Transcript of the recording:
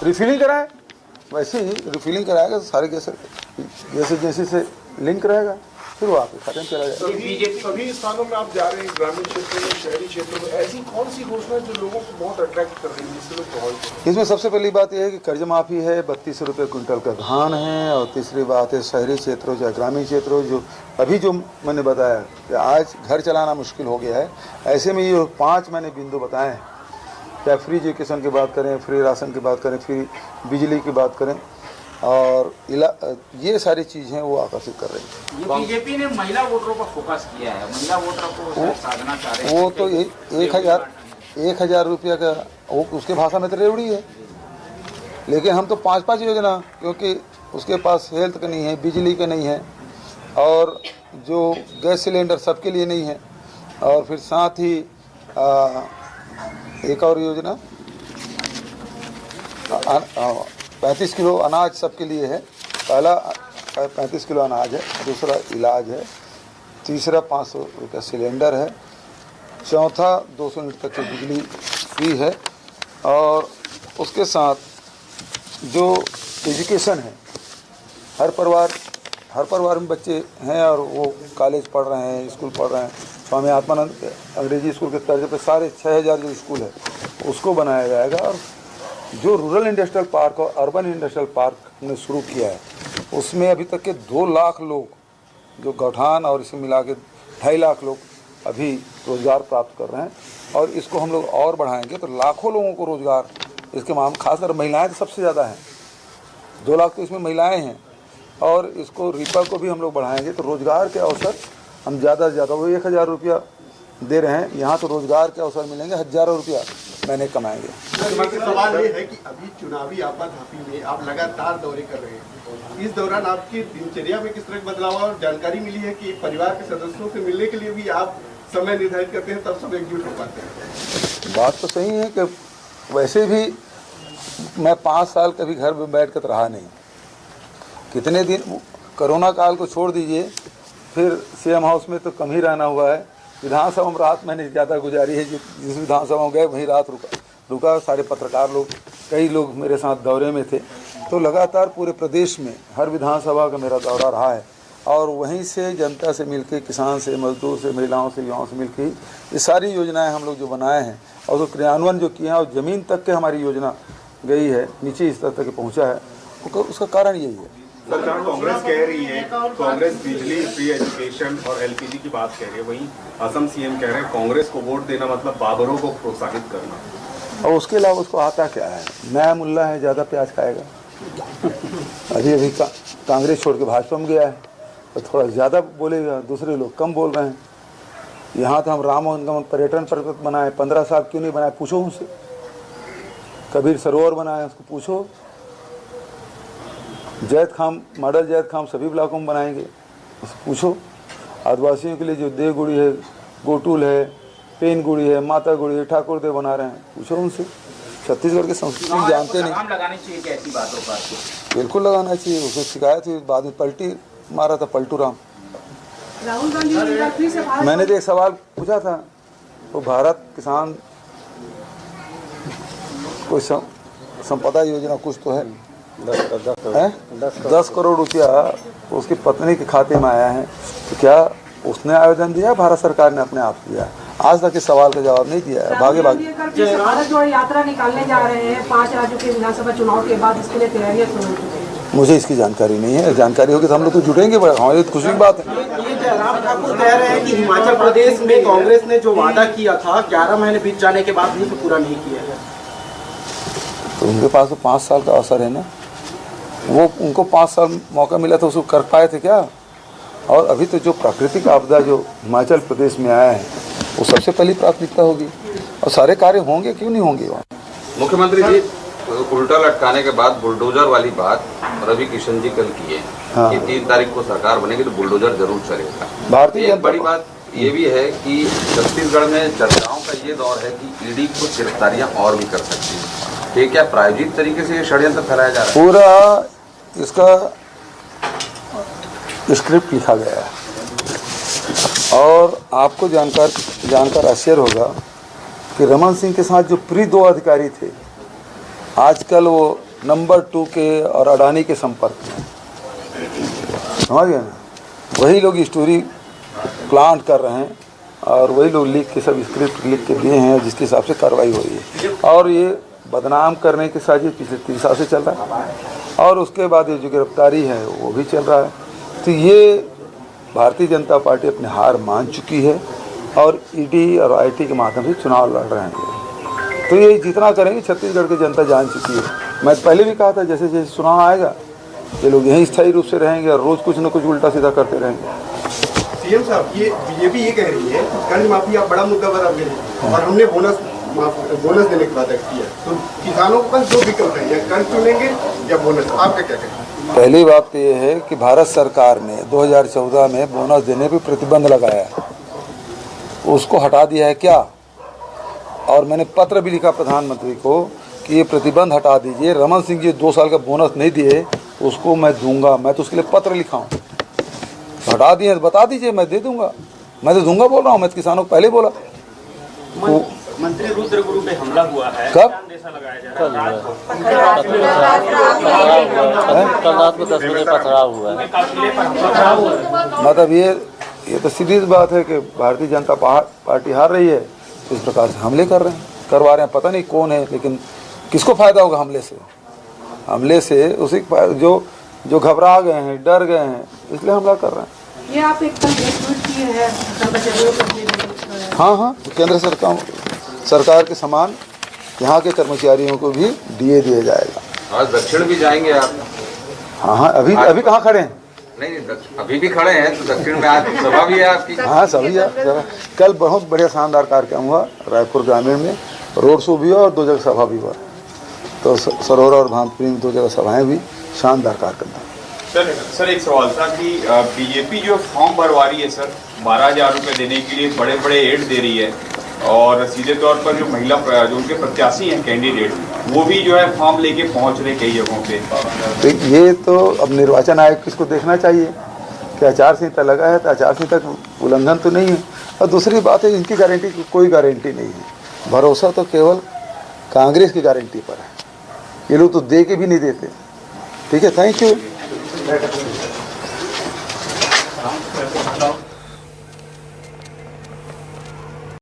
Refilling कराएं, वैसे ही refilling कराएगा तो सारे गैस एजेंसी से लिंक रहेगा, फिर वो आपके खाते में चला जाएगा। सभी स्थानों में आप जा रहे हैं, ग्रामीण क्षेत्रों में, शहरी क्षेत्रों में, ऐसी कौन सी घोषणा जो लोगों को बहुत अट्रैक्ट कर रही है, जिससे लोग प्रभावित हैं? इसमें सबसे पहली बात यह है कि कर्ज माफ़ी है, 32 रुपये क्विंटल का धान है, और तीसरी बात है शहरी क्षेत्रों चाहे ग्रामीण क्षेत्रों, जो अभी जो मैंने बताया कि आज घर चलाना मुश्किल हो गया है, ऐसे में ये 5 मैंने बिंदु बताए हैं, चाहे फ्री एजुकेशन की बात करें, फ्री राशन की बात करें, फ्री बिजली की बात करें, और ये सारी चीज़ें वो आकर्षिक कर रही हैं। ये बीजेपी ने महिला वोटरों पर फोकस किया है, महिला वोटरों को साधना चाह रहे हैं। वो तो 1,000 रुपया का वो उसके भाषा में तो रेवड़ी है, लेकिन हम तो 5-5 योजना, क्योंकि उसके पास हेल्थ का नहीं है, बिजली का नहीं है, और जो गैस सिलेंडर सबके लिए नहीं है, और फिर साथ ही एक और योजना 35 किलो अनाज सबके लिए है। पहला 35 किलो अनाज है, दूसरा इलाज है, तीसरा 500 रुपया सिलेंडर है, चौथा 200 यूनिट तक की बिजली फ्री है, और उसके साथ जो एजुकेशन है, हर परिवार में बच्चे हैं और वो कॉलेज पढ़ रहे हैं, स्कूल पढ़ रहे हैं, स्वामी आत्मानंद अंग्रेजी स्कूल के तर्ज पे सारे 6000 जो स्कूल है उसको बनाया जाएगा, और जो रूरल इंडस्ट्रियल पार्क और अर्बन इंडस्ट्रियल पार्क हमने शुरू किया है उसमें अभी तक के 2 लाख लोग जो गौठान और इसे मिला के 2.5 लाख लोग अभी रोज़गार प्राप्त कर रहे हैं, और इसको हम लोग और बढ़ाएंगे तो लाखों लोगों को रोज़गार इसके मामले, खासकर महिलाएं तो सबसे ज़्यादा हैं, 2 लाख तो इसमें महिलाएं हैं, और इसको रीपा को भी हम लोग बढ़ाएंगे तो रोज़गार के अवसर हम ज़्यादा से ज़्यादा, वो 1,000 रुपया दे रहे हैं, यहाँ तो रोज़गार के अवसर मिलेंगे, हज़ारों रुपया महीने कमाएंगे। सवाल ये है कि अभी चुनावी आपाधापी में आप लगातार दौरे कर रहे हैं, इस दौरान आपकी दिनचर्या में किस तरह का बदलाव, और जानकारी मिली है कि परिवार के सदस्यों से मिलने के लिए भी आप समय निर्धारित करते हैं, तब सब एकजुट हो पाते हैं? बात तो सही है कि वैसे भी मैं 5 साल कभी घर में बैठ कर रहा नहीं, कितने दिन कोरोना काल को छोड़ दीजिए, फिर सीएम हाउस में तो कम ही रहना हुआ है, विधानसभा में रात मैंने ज़्यादा गुजारी है, जिस विधानसभा में गए वहीं रात रुका, सारे पत्रकार लोग, कई लोग मेरे साथ दौरे में थे, तो लगातार पूरे प्रदेश में हर विधानसभा का मेरा दौरा रहा है, और वहीं से जनता से मिलके, किसान से, मजदूर से, महिलाओं से, युवाओं से मिलके ये सारी योजनाएं हम लोग जो बनाए हैं और जो क्रियान्वयन जो किए हैं, और ज़मीन तक के हमारी योजना गई है, नीचे स्तर तक पहुँचा है, उसका कारण यही है। सर, जहाँ कांग्रेस कह रही है, कांग्रेस बिजली, फ्री एजुकेशन और एलपीजी की बात कह रही है, वहीं असम सीएम कह रहे हैं कांग्रेस को वोट देना मतलब बाबरों को प्रोत्साहित करना, और उसके अलावा उसको आता क्या है, नया मुल्ला है, ज़्यादा प्याज खाएगा। अभी कांग्रेस छोड़ के भाजपा में गया है तो थोड़ा ज़्यादा बोलेगा, दूसरे लोग कम बोल रहे हैं। यहाँ तो हम राम वनगमन पर्यटन पर्वत बनाए, 15 साल क्यों नहीं बनाए, पूछो उनसे। कबीर सरोवर बनाए, उसको पूछो। जैद खाम, मॉडल जैद खाम सभी ब्लॉकों में बनाएंगे, उसको पूछो। आदिवासियों के लिए जो देवगुड़ी है, गोटुल है, पेन गुड़ी है, माता गुड़ी है, ठाकुर देव बना रहे हैं, पूछो उनसे। छत्तीसगढ़ की संस्कृति जानते नहीं। लगानी चाहिए क्या ऐसी बातों पर? बिल्कुल लगाना चाहिए, उसको शिकायत हुई, बाद में पलटी मारा था पलटू राम। राहुल गांधी मैंने तो एक सवाल पूछा था, वो भारत किसान कोई संपदा योजना कुछ तो है, 10 करोड़ रुपया उसकी पत्नी के खाते में आया है, तो क्या उसने आवेदन दिया, भारत सरकार ने अपने आप दिया? आज तक इस सवाल का जवाब नहीं दिया है। भागे भारत जोड़ो यात्रा निकालने जा रहे हैं 5 राज्यों के विधानसभा चुनाव के बाद, इसके लिए तैयारियां शुरू हो चुकी हैं। मुझे इसकी जानकारी नहीं है, जानकारी होगी तो हम लोग तो जुटेंगे, हमारी खुशी की बात है। ये जयराम ठाकुर कह रहे हैं कि हिमाचल प्रदेश में कांग्रेस ने जो वादा किया था 11 महीने बीत जाने के बाद भी तो पूरा नहीं किया है, तो उनके पास तो 5 साल का अवसर है ना, वो उनको 5 साल मौका मिला था, उसको कर पाए थे क्या? और अभी तो जो प्राकृतिक आपदा जो हिमाचल प्रदेश में आया है वो सबसे पहली प्राथमिकता होगी, और सारे कार्य होंगे, क्यों नहीं होंगे वहाँ। मुख्यमंत्री जी, उल्टा लटकाने के बाद बुलडोजर वाली बात रवि किशन जी कल की है, हाँ। कि 3 तारीख को सरकार बनेगी तो बुलडोजर जरूर चलेगा। भारतीय एक बड़ी बात ये भी है कि छत्तीसगढ़ में चर्चाओं का ये दौर है कि ईडी कुछ गिरफ्तारियां और भी कर सकती है, ये क्या प्रायोजित तरीके से ये षड्यंत्र फैलाया जा रहा है? पूरा इसका स्क्रिप्ट लिखा गया है, और आपको जानकर आश्चर्य होगा कि रमन सिंह के साथ जो प्री 2 अधिकारी थे, आजकल वो नंबर 2 के और अडानी के संपर्क में, समझ गए ना। वही लोग स्टोरी प्लांट कर रहे हैं और वही लोग लिख के सब स्क्रिप्ट लिख के दिए हैं जिसके हिसाब से कार्रवाई हो रही है। और ये बदनाम करने की साजिश पिछले 3 साल से चल रहा है और उसके बाद ये जो गिरफ्तारी है वो भी चल रहा है। तो ये भारतीय जनता पार्टी अपनी हार मान चुकी है और ईडी और आईटी के माध्यम से चुनाव लड़ रहे हैं। तो ये जितना करेंगे छत्तीसगढ़ की जनता जान चुकी है। मैं पहले भी कहा था जैसे जैसे चुनाव आएगा ये लोग यहीं स्थायी रूप से रहेंगे और रोज़ कुछ न कुछ उल्टा सीधा करते रहेंगे। सीएम साहब, ये बीजेपी ये कह रही है कि कर्ज माफी आप बड़ा मुद्दा बना गए और हमने बोनस देने की बात किया, तो किसानों के पास 2 विकल्प है, या कर्ज चुनेंगे या बोनस। आपका क्या कहना है? पहली बात तो ये है कि भारत सरकार ने 2014 में बोनस देने पर प्रतिबंध लगाया, उसको हटा दिया है क्या? और मैंने पत्र भी लिखा प्रधानमंत्री को कि ये प्रतिबंध हटा दीजिए। रमन सिंह जी 2 साल का बोनस नहीं दिए, उसको मैं दूंगा। मैं तो उसके लिए पत्र लिखा हूँ। हटा दिए तो बता दीजिए, मैं दे दूंगा। मैं तो दूंगा बोल रहा हूँ, मैं तो किसानों को पहले बोला। मंत्री रुद्र गुरु पे हमला हुआ है, कब? अंदेशा लगाया जा रहा है। कल रात को 10 बजे पथराव हुआ है। काफिले पर हमला हुआ है। मतलब ये तो सीधी सी बात है कि भारतीय जनता पार्टी हार रही है, तो इस प्रकार से हमले करवा रहे हैं। पता नहीं कौन है, लेकिन किसको फायदा होगा हमले से उसी जो घबरा गए हैं, डर गए हैं, इसलिए हमला कर रहे हैं। ये आप एकदम ट्वीट किए हैं। हाँ, केंद्र सरकार के समान यहाँ के कर्मचारियों को भी डीए दिया जाएगा। आज दक्षिण भी जाएंगे आप? हाँ, अभी कहाँ खड़े हैं? नहीं, अभी भी खड़े हैं तो दक्षिण में आज सभा भी है आपकी? हाँ, सभी है। कल बहुत बढ़िया शानदार कार्यक्रम हुआ रायपुर ग्रामीण में, रोड शो भी हुआ और 2 जगह सभा भी हुआ। तो सरोरा और भानपुरी में 2 जगह सभाएं भी, शानदार कार्यक्रम था। सर एक सवाल था कि बीजेपी जो फॉर्म भरवा रही है सर, 12,000 रुपये देने के लिए बड़े बड़े एड दे रही है और सीधे तौर पर जो महिला जो उनके प्रत्याशी हैं कैंडिडेट, वो भी जो है फॉर्म लेके पहुंच रहे कई जगहों पे। तो ये तो अब निर्वाचन आयोग किसको देखना चाहिए कि आचार संहिता लगा है तो आचार संहिता का उल्लंघन तो नहीं है। और दूसरी बात है, इनकी गारंटी की कोई गारंटी नहीं है। भरोसा तो केवल कांग्रेस की गारंटी पर है। ये लोग तो दे के भी नहीं देते। ठीक है, थैंक यू।